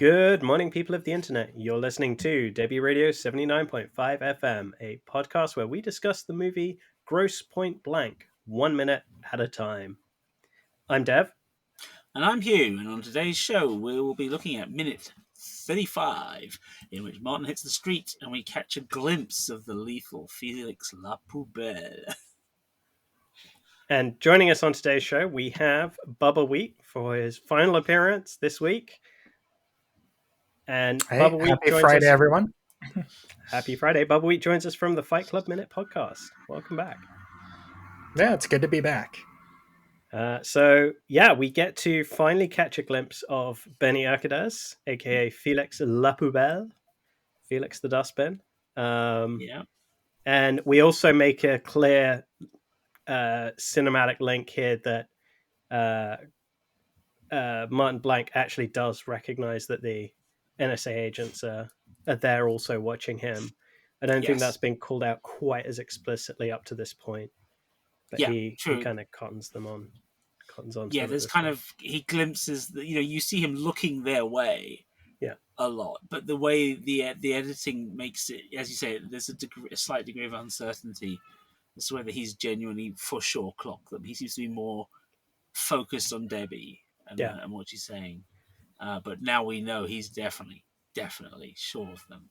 Good morning, people of the internet. You're listening to Debi Radio 79.5 FM, a podcast where we discuss the movie Grosse Pointe Blank, 1 minute at a time. I'm Dev. And I'm Hugh, and on today's show we will be looking at minute 35, in which Martin hits the street and we catch a glimpse of the lethal Felix La Poubelle. And joining us on today's show, we have Bubbawheat for his final appearance this week. And hey, Bubbawheat happy Friday, everyone. Happy Friday. Bubbawheat joins us from the Fight Club Minute podcast. Welcome back. Yeah, it's good to be back. We get to finally catch a glimpse of Benny Urquidez, aka Felix La Poubelle, Felix the Dustbin. And we also make a clear cinematic link here that Martin Blank actually does recognize that the NSA agents are there also watching him. I don't think that's been called out quite as explicitly up to this point, but he kind of cottons on. Yeah, there's kind of, he glimpses that, you see him looking their way a lot, but the way the editing makes it, as you say, there's a slight degree of uncertainty as to whether he's genuinely for sure clocked them. He seems to be more focused on Debbie and what she's saying. But now we know he's definitely sure of them.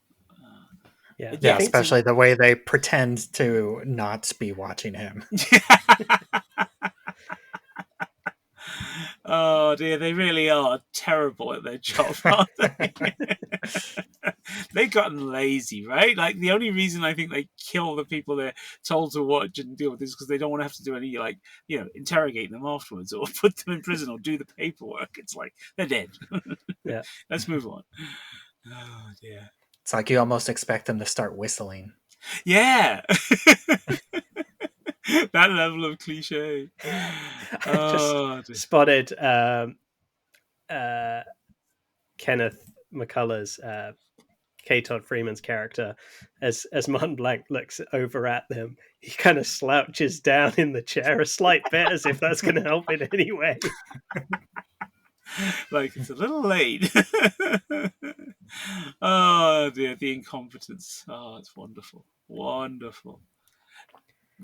Especially the way they pretend to not be watching him. Oh dear, they really are terrible at their job, aren't they? They've gotten lazy, right? Like, the only reason I think they kill the people they're told to watch and deal with is because they don't want to have to do any, interrogate them afterwards or put them in prison or do the paperwork. It's like, they're dead. Yeah. Let's move on. Oh dear. It's like you almost expect them to start whistling. Yeah. That level of cliche. Just spotted Kenneth McCullough's K. Todd Freeman's character as Martin Blank looks over at them. He kind of slouches down in the chair a slight bit, as if that's going to help in any way. Like, it's a little late. Oh dear, the incompetence. Oh, it's wonderful.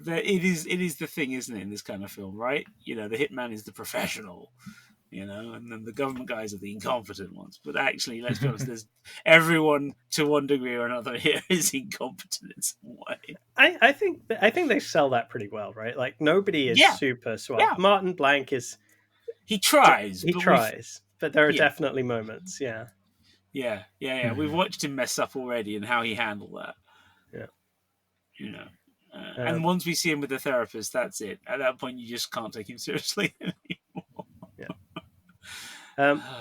It is the thing, isn't it, in this kind of film, right? The hitman is the professional, and then the government guys are the incompetent ones. But actually, let's be honest, there's everyone to one degree or another here is incompetent in some way. I think they sell that pretty well, right? Like, nobody is super suave. Yeah. Martin Blank is. He tries. But there are definitely moments. Yeah. We've watched him mess up already, and how he handled that. Yeah. And once we see him with the therapist, that's it. At that point, you just can't take him seriously anymore.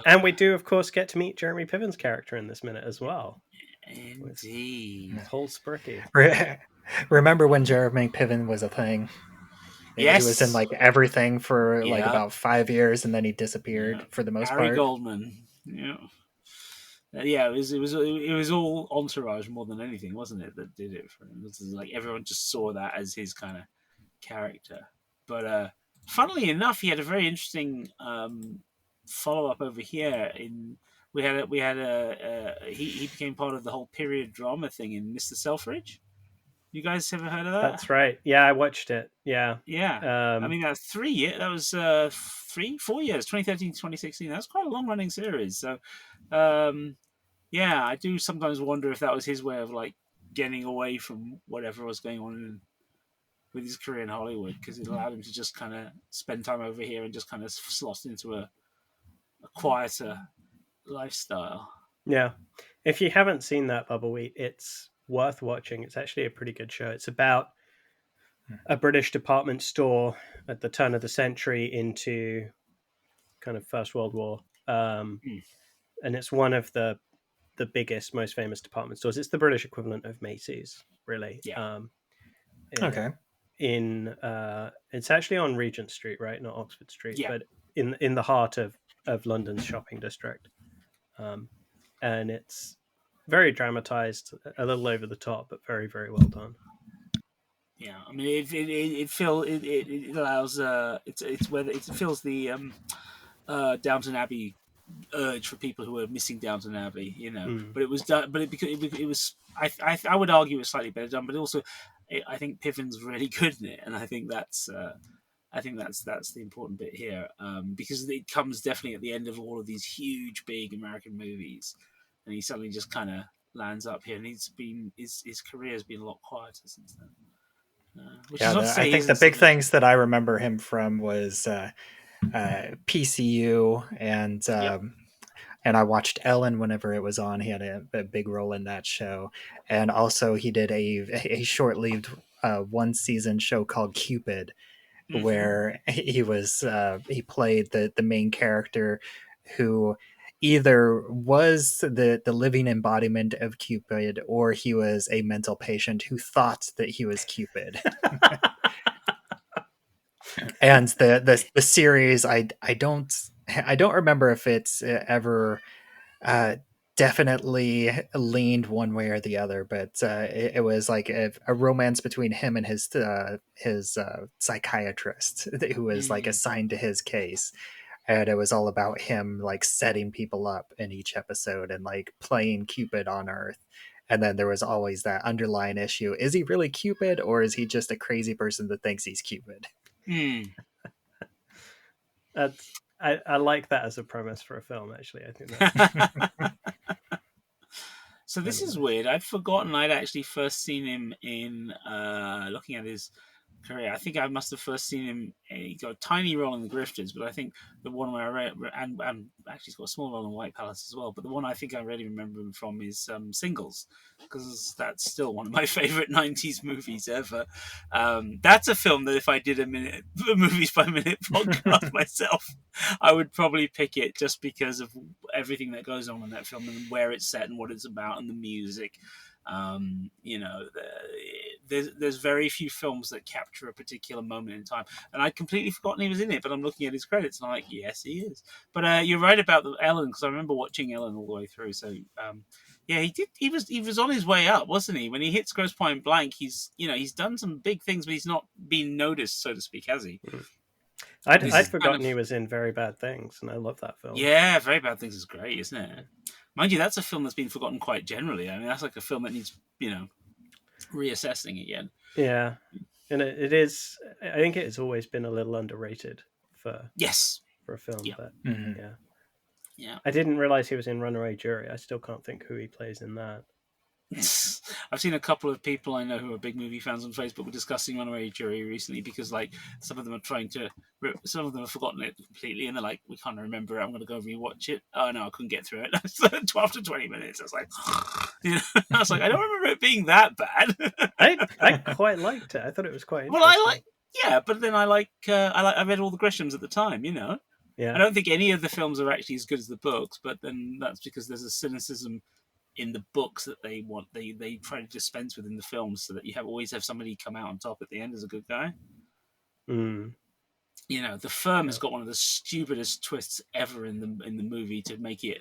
And we do, of course, get to meet Jeremy Piven's character in this minute as well. Indeed. Whole Spricky. Remember when Jeremy Piven was a thing? Yes. He was in everything for about 5 years, and then he disappeared for the most part. Harry Goldman. Yeah, it was all entourage more than anything, wasn't it, that did it for him? It was like everyone just saw that as his kind of character. But funnily enough, he had a very interesting follow up over here. He became part of the whole period drama thing in Mr. Selfridge. You guys ever heard of that? That's right. Yeah, I watched it. Yeah. I mean, that's 3 years. That was 4 years. 2013 to 2016. That's quite a long running series. So. I do sometimes wonder if that was his way of getting away from whatever was going on with his career in Hollywood, because it allowed him to just kind of spend time over here and just kind of slot into a quieter lifestyle. Yeah. If you haven't seen that, Bubbawheat, it's worth watching. It's actually a pretty good show. It's about a British department store at the turn of the century into kind of First World War. And it's one of the biggest, most famous department stores. It's the British equivalent of Macy's, really. Yeah. Okay. It's actually on Regent Street, right? Not Oxford Street, but in the heart of London's shopping district. And it's very dramatized, a little over the top, but very, very well done. Yeah, I mean, it allows it fills the Downton Abbey urge for people who were missing Downton Abbey, you know. But it was done. But it was. I would argue it was slightly better done. But also, I think Piven's really good in it, and I think that's. That's the important bit here, because it comes definitely at the end of all of these huge, big American movies, and he suddenly just kind of lands up here, and his career has been a lot quieter since then. I think the big things that I remember him from was PCU and I watched Ellen whenever it was on. He had a big role in that show, and also he did a short-lived one season show called Cupid, where he played the main character who either was the living embodiment of Cupid, or he was a mental patient who thought that he was Cupid. And the series, I don't remember if it's ever definitely leaned one way or the other, but it was like a romance between him and his psychiatrist who was like assigned to his case. And it was all about him like setting people up in each episode and like playing Cupid on Earth. And then there was always that underlying issue. Is he really Cupid, or is he just a crazy person that thinks he's Cupid? I like that as a premise for a film, actually. I think that's... So this is weird. I'd forgotten I'd actually first seen him in looking at his career. I think I must have first seen him. He got a tiny role in The Grifters, but I think the one where I read, and actually he's got a small role in White Palace as well. But the one I think I really remember him from is Singles, because that's still one of my favorite '90s movies ever. That's a film that if I did a movies by minute podcast myself, I would probably pick it just because of everything that goes on in that film and where it's set and what it's about and the music. You know, there's very few films that capture a particular moment in time, and I'd completely forgotten he was in it. But I'm looking at his credits, and I'm like, yes, he is. But you're right about the Ellen, because I remember watching Ellen all the way through. So yeah, he did. He was on his way up, wasn't he? When he hits Grosse Pointe Blank, he's done some big things, but he's not been noticed, so to speak, has he? I'd forgotten he was in Very Bad Things, and I love that film. Yeah, Very Bad Things is great, isn't it? Mind you, that's a film that's been forgotten quite generally. I mean, that's like a film that needs, reassessing again. Yeah, and it is. I think it has always been a little underrated for a film. Yeah. But yeah. I didn't realize he was in Runaway Jury. I still can't think who he plays in that. I've seen a couple of people I know who are big movie fans on Facebook were discussing Runaway Jury recently, because like some of them have forgotten it completely, and they're like, we can't remember it, I'm going to go rewatch it. Oh no, I couldn't get through it. 12 to 20 minutes. I was like, I don't remember it being that bad. I quite liked it. I thought it was quite interesting. But then I read all the Grishams at the time, Yeah. I don't think any of the films are actually as good as the books, but then that's because there's a cynicism in the books that they try to dispense with in the films, so that you always have somebody come out on top at the end as a good guy. The Firm has got one of the stupidest twists ever in the movie to make it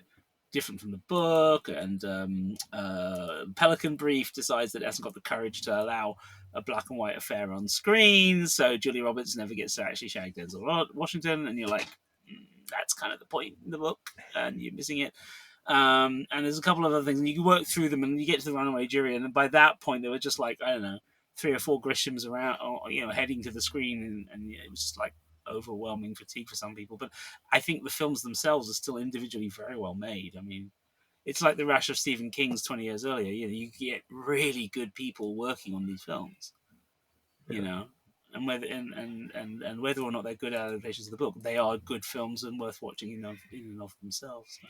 different from the book, and Pelican Brief decides that it hasn't got the courage to allow a black and white affair on screen, so Julia Roberts never gets to actually shag Denzel Washington, and you're like, that's kind of the point in the book, and you're missing it. And there's a couple of other things, and you can work through them, and you get to the Runaway Jury, and by that point they were just like, I don't know, 3 or 4 Grishams around, or, heading to the screen, and it was just like overwhelming fatigue for some people. But I think the films themselves are still individually very well made. I mean, it's like the rush of Stephen King's 20 years earlier. You get really good people working on these films, and whether or not they're good adaptations of the book, they are good films and worth watching in and of themselves. So.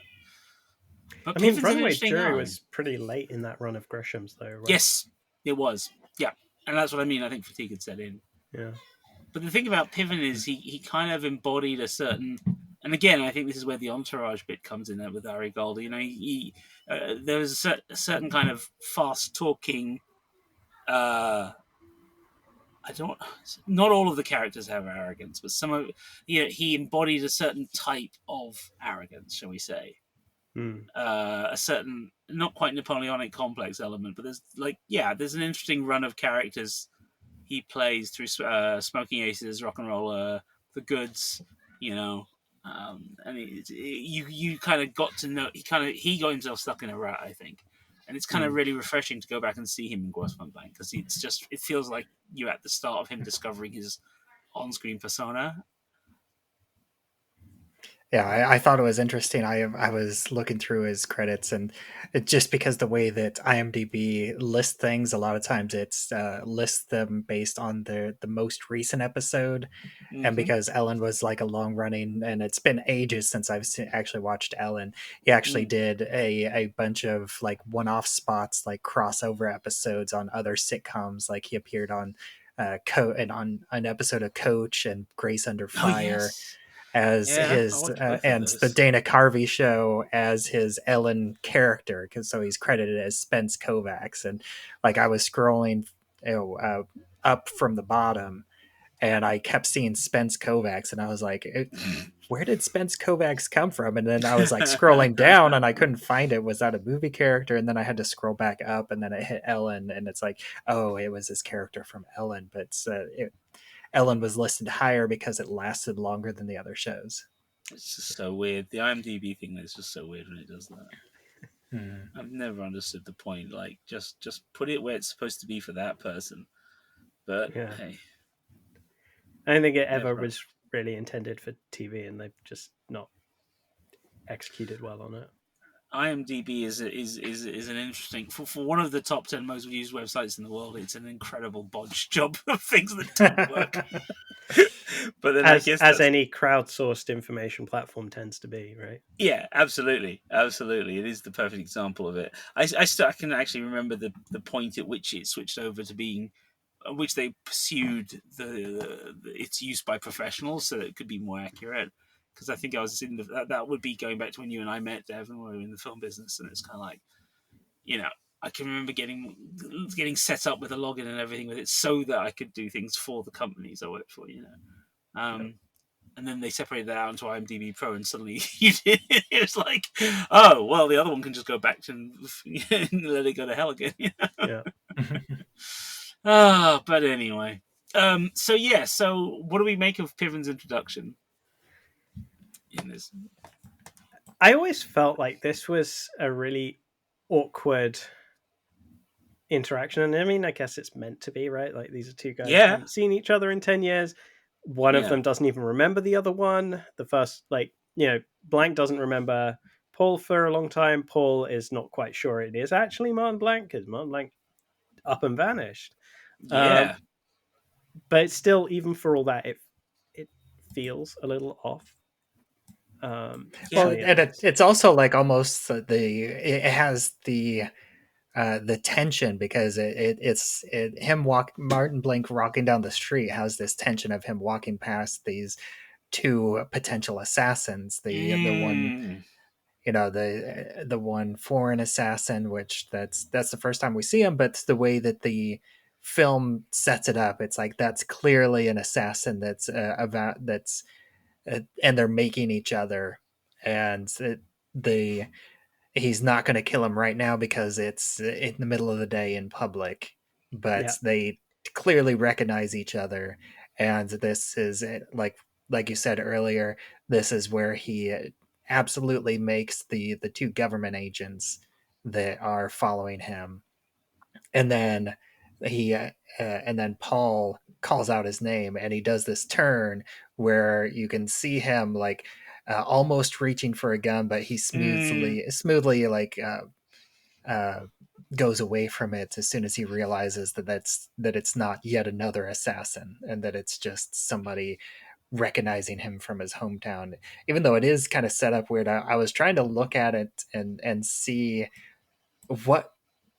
But Runaway Jury was pretty late in that run of Grisham's, though, right? Yes, it was. Yeah, and that's what I mean. I think fatigue had set in. Yeah. But the thing about Piven is he kind of embodied a certain, and again, I think this is where the entourage bit comes in there with Ari Gold. There was a certain kind of fast talking. Not all of the characters have arrogance, but some of he embodied a certain type of arrogance, shall we say? A certain, not quite Napoleonic complex element, but there's an interesting run of characters he plays through Smoking Aces, Rock and Roller, The Goods, And you kind of got to know he got himself stuck in a rut, I think, and it's kind of really refreshing to go back and see him in Grosse Point Blank because it feels like you're at the start of him discovering his on-screen persona. Yeah, I thought it was interesting. I was looking through his credits, and just because the way that IMDb lists things, a lot of times it's lists them based on the most recent episode, and because Ellen was like a long running, and it's been ages since I've actually watched Ellen. He actually did a bunch of like one-off spots, like crossover episodes on other sitcoms. Like he appeared on on an episode of Coach and Grace Under Fire. Yes. As his and the Dana Carvey show as his Ellen character, because so he's credited as Spence Kovacs. And like I was scrolling up from the bottom, and I kept seeing Spence Kovacs, and I was like, where did Spence Kovacs come from? And then I was like scrolling down, and I couldn't find it. Was that a movie character? And then I had to scroll back up, and then I hit Ellen, and it's like, oh, it was his character from Ellen. But Ellen was listed higher because it lasted longer than the other shows. It's just so weird. The IMDb thing is just so weird when it does that. I've never understood the point. Like, just put it where it's supposed to be for that person. But hey, I don't think it ever was really intended for TV, and they've just not executed well on it. IMDb is an interesting for one of the top 10 most used websites in the world. It's an incredible bodge job of things that don't work. But then as any crowdsourced information platform tends to be, right? Yeah, absolutely. It is the perfect example of it. I can actually remember the point at which it switched over to being, which they pursued its use by professionals so that it could be more accurate. Because I think I was in that would be going back to when you and I met, Devin, when we were in the film business, and it's kind of like, I can remember getting set up with a login and everything with it so that I could do things for the companies I worked for, And then they separated that out into IMDb Pro, and suddenly it was like, oh, well, the other one can just go back to and let it go to hell again. Yeah. But anyway. So what do we make of Piven's introduction in this? I always felt like this was a really awkward interaction, and I mean, I guess it's meant to be, right? Like, these are two guys who haven't seen each other in 10 years. One of them doesn't even remember the other one. The first, Blank doesn't remember Paul for a long time. Paul is not quite sure it is actually Martin Blank, because Martin Blank up and vanished. Yeah. But it's still, even for all that, it feels a little off. It's also like almost it has the tension, because it's Martin Blank walking down the street has this tension of him walking past these two potential assassins, the one, the one foreign assassin, which that's the first time we see him, but the way that the film sets it up, it's like that's clearly an assassin that's and they're making each other, and he's not going to kill him right now because it's in the middle of the day in public, but they clearly recognize each other. And this is like you said earlier, this is where he absolutely makes the two government agents that are following him. And then and then Paul calls out his name, and he does this turn where you can see him like almost reaching for a gun, but he smoothly goes away from it as soon as he realizes that it's not yet another assassin, and that it's just somebody recognizing him from his hometown. Even though it is kind of set up weird, I was trying to look at it and see what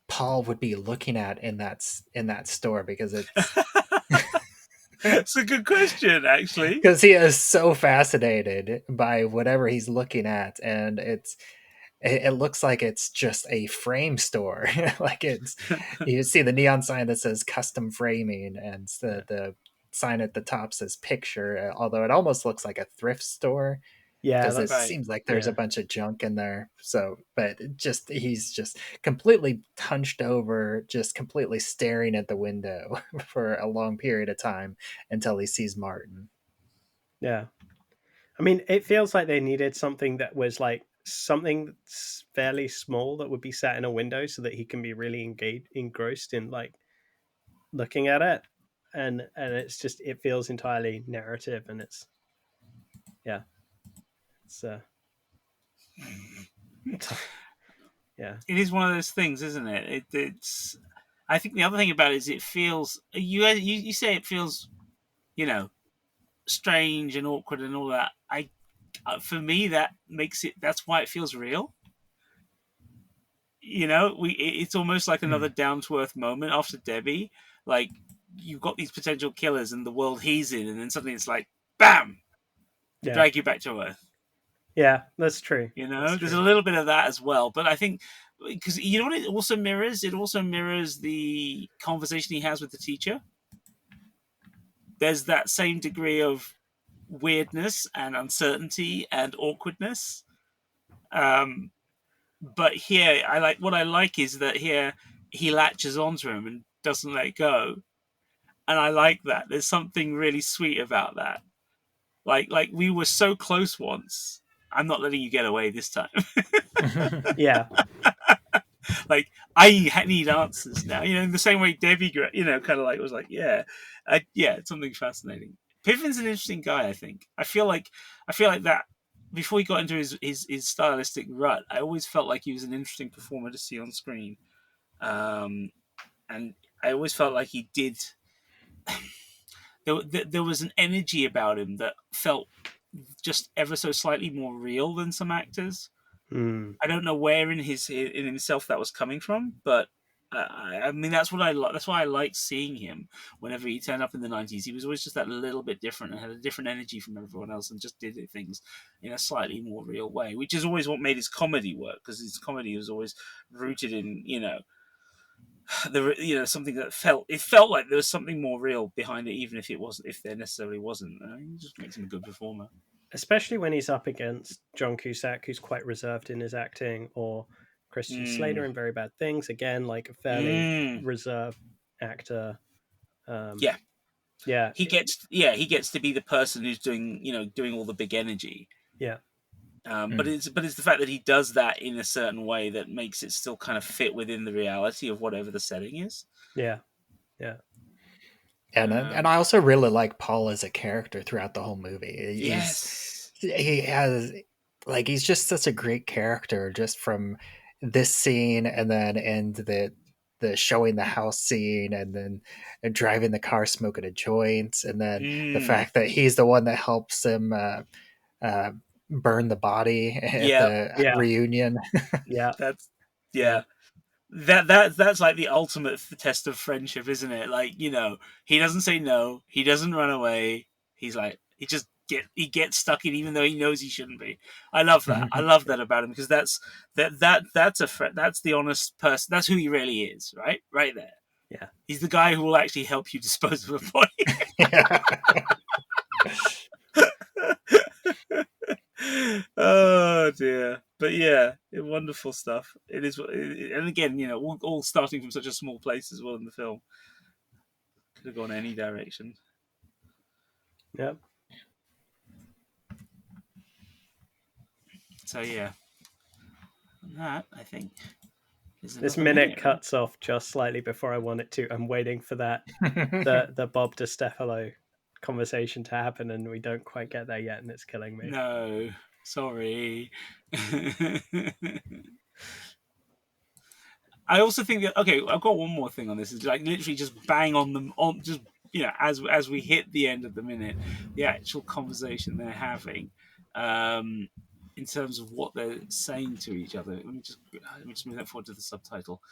Paul would be looking at in that store, because it's a good question, actually, because he is so fascinated by whatever he's looking at, and it looks like it's just a frame store. Like you see the neon sign that says custom framing, and the sign at the top says picture, although it almost looks like a thrift store. Because it seems like there's a bunch of junk in there. So, but he's just completely hunched over, just completely staring at the window for a long period of time until he sees Martin. Yeah. I mean, it feels like they needed something that was like something fairly small that would be sat in a window so that he can be really engrossed in like looking at it, and it's just, it feels entirely narrative, and it's yeah, it is one of those things, isn't it? It's. I think the other thing about it is it feels you say it feels, strange and awkward and all that. For me, that makes it. That's why it feels real. It's almost like another down to earth moment after Debi. Like, you've got these potential killers and the world he's in, and then suddenly it's like, bam, drag you back to earth. Yeah, that's true. There's a little bit of that as well. But I think, because you know what it also mirrors? It also mirrors the conversation he has with the teacher. There's that same degree of weirdness and uncertainty and awkwardness. But here, what I like is that here he latches onto him and doesn't let go. And I like that. There's something really sweet about that. Like we were so close once. I'm not letting you get away this time. Yeah. Like, I need answers now. In the same way Debi, kind of like was like, it's something fascinating. Piven's an interesting guy. I think. I feel like that before he got into his stylistic rut, I always felt like he was an interesting performer to see on screen, and I always felt like he did. There was an energy about him that felt just ever so slightly more real than some actors. I don't know where in himself that was coming from, but I mean, that's what I like. That's why I liked seeing him whenever he turned up in the 90s. He was always just that little bit different and had a different energy from everyone else, and just did things in a slightly more real way, which is always what made his comedy work, because his comedy was always rooted in something that felt like there was something more real behind it, even if there necessarily wasn't. It just makes him a good performer. Especially when he's up against John Cusack, who's quite reserved in his acting, or Christian Slater in Very Bad Things, again, like a fairly reserved actor. He gets to be the person who's doing all the big energy. But it's the fact that he does that in a certain way that makes it still kind of fit within the reality of whatever the setting is. And I also really like Paul as a character throughout the whole movie. He's just such a great character, just from this scene, and then the showing the house scene, and then driving the car, smoking a joint, and then the fact that he's the one that helps him burn the body at the reunion. That's like the ultimate test of friendship, isn't it? Like, he doesn't say no, he doesn't run away. He's like, he gets stuck in, even though he knows he shouldn't be. I love that. I love that about him, because that's the honest person. That's who he really is, right? Right there. Yeah. He's the guy who will actually help you dispose of a body. Oh dear. But wonderful stuff. It is, and again, all starting from such a small place as well in the film. Could have gone any direction. Yep. So that, I think, this minute cuts off just slightly before I want it to. I'm waiting for that the Bob DiStefano conversation to happen, and we don't quite get there yet, and it's killing me. No, sorry. I also think that, okay, I've got one more thing on this. Is like literally just bang on them on just as we hit the end of the minute, the actual conversation they're having, in terms of what they're saying to each other. Let me just move that forward to the subtitle.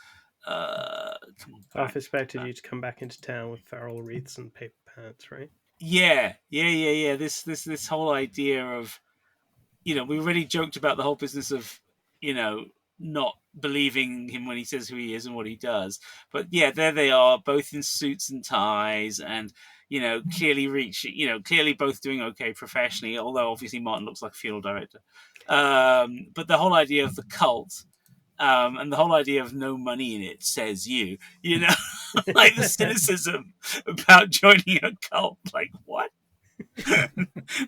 Come on, I've expected you to come back into town with feral wreaths and paper pants, right? Yeah. This whole idea of, we already joked about the whole business of, not believing him when he says who he is and what he does. But there they are, both in suits and ties, and clearly both doing okay professionally, although obviously Martin looks like a funeral director. But the whole idea of the cult, and the whole idea of no money in it, says like the cynicism about joining a cult. Like, what?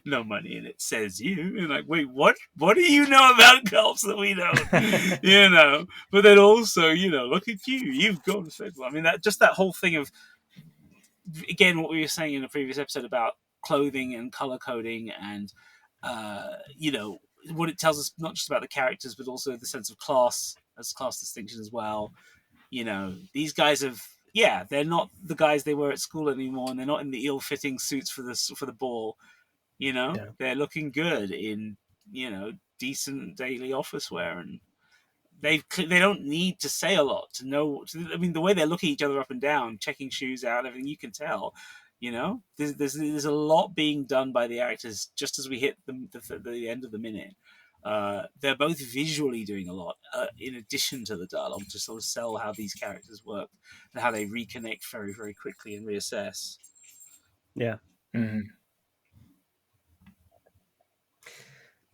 No money, and it says you. And like, wait, what? What do you know about golf that we don't? You know. But then also, you know, look at you. You've gone faithful. I mean, that whole thing of, again, what we were saying in a previous episode about clothing and color coding, and you know, what it tells us not just about the characters, but also the sense of class as class distinction as well. You know, these guys have. Yeah, they're not the guys they were at school anymore, and they're not in the ill-fitting suits for the ball. You know, they're looking good in, you know, decent daily office wear, and they don't need to say a lot to know. I mean, the way they're looking each other up and down, checking shoes out, everything, you can tell. You know, there's a lot being done by the actors just as we hit the end of the minute. They're both visually doing a lot in addition to the dialogue to sort of sell how these characters work and how they reconnect very, very quickly and reassess. Yeah. Mm-hmm.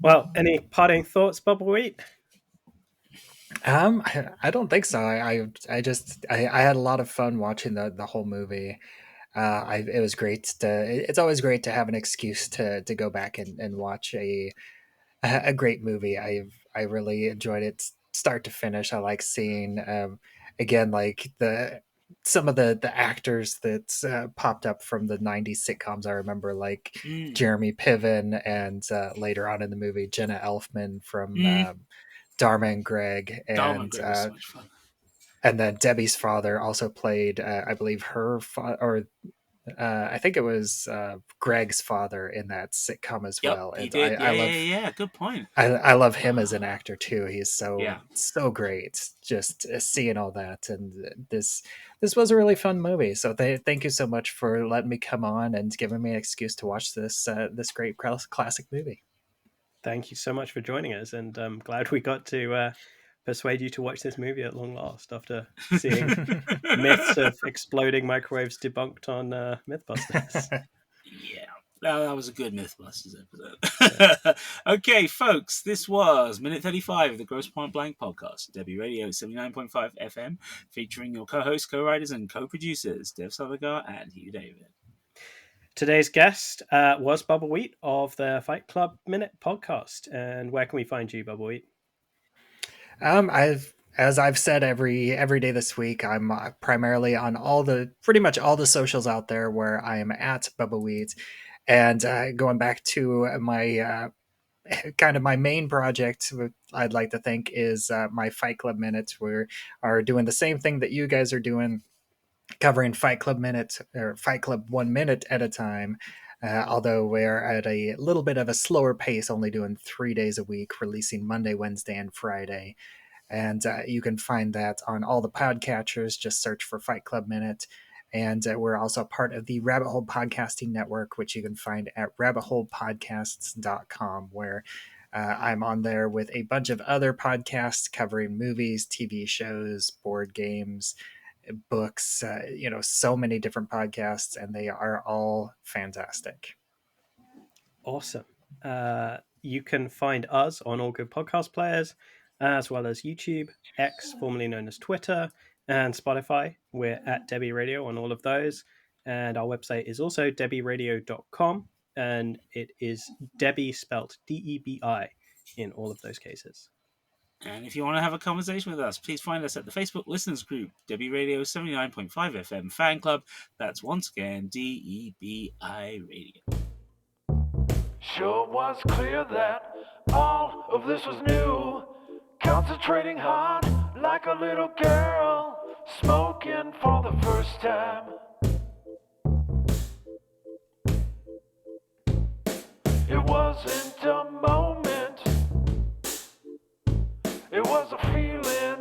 Well, any parting thoughts, Bubbawheat? I don't think so. I had a lot of fun watching the whole movie. It was great it's always great to have an excuse to go back and watch a great movie. I really enjoyed it start to finish. I like seeing again, like some of the actors that popped up from the 90s sitcoms. I remember like Jeremy Piven, and later on in the movie Jenna Elfman from Dharma and Greg, and was so much fun. And then Debbie's father also played, I believe, her or I think it was Greg's father in that sitcom as well. He did. Yeah, good point. I love him as an actor too. He's so great. Just seeing all that, and this was a really fun movie. So thank you so much for letting me come on and giving me an excuse to watch this great classic movie. Thank you so much for joining us, and I'm glad we got to persuade you to watch this movie at long last after seeing myths of exploding microwaves debunked on Mythbusters. Yeah, that was a good Mythbusters episode. Okay, folks, this was minute 35 of the Grosse Pointe Blank podcast, Debi Radio 79.5 FM, featuring your co-hosts, co-writers, and co-producers, Dev Savagar and Hugh David. Today's guest was Bubbawheat of the Fight Club Minute podcast. And where can we find you, Bubbawheat? As I've said every day this week, I'm primarily on pretty much all the socials out there where I am at Bubbawheat. And going back to my kind of my main project, I'd like to think is my Fight Club Minutes. We are doing the same thing that you guys are doing, covering Fight Club Minute or Fight Club 1 minute at a time. Although we're at a little bit of a slower pace, only doing 3 days a week, releasing Monday, Wednesday, and Friday. And you can find that on all the podcatchers. Just search for Fight Club Minute. And we're also part of the Rabbit Hole Podcasting Network, which you can find at rabbitholepodcasts.com, where I'm on there with a bunch of other podcasts covering movies, TV shows, board games, books, so many different podcasts, and they are all fantastic. Awesome. You can find us on all good podcast players, as well as YouTube, X, formerly known as Twitter, and Spotify. We're at Debi Radio on all of those. And our website is also debiradio.com, and it is Debi spelt DEBI in all of those cases. And if you want to have a conversation with us, please find us at the Facebook listeners group, Debi Radio 79.5 FM Fan Club. That's once again DEBI Radio. Sure was clear that all of this was new. Concentrating hard like a little girl, smoking for the first time. It wasn't a moment, it was a feeling.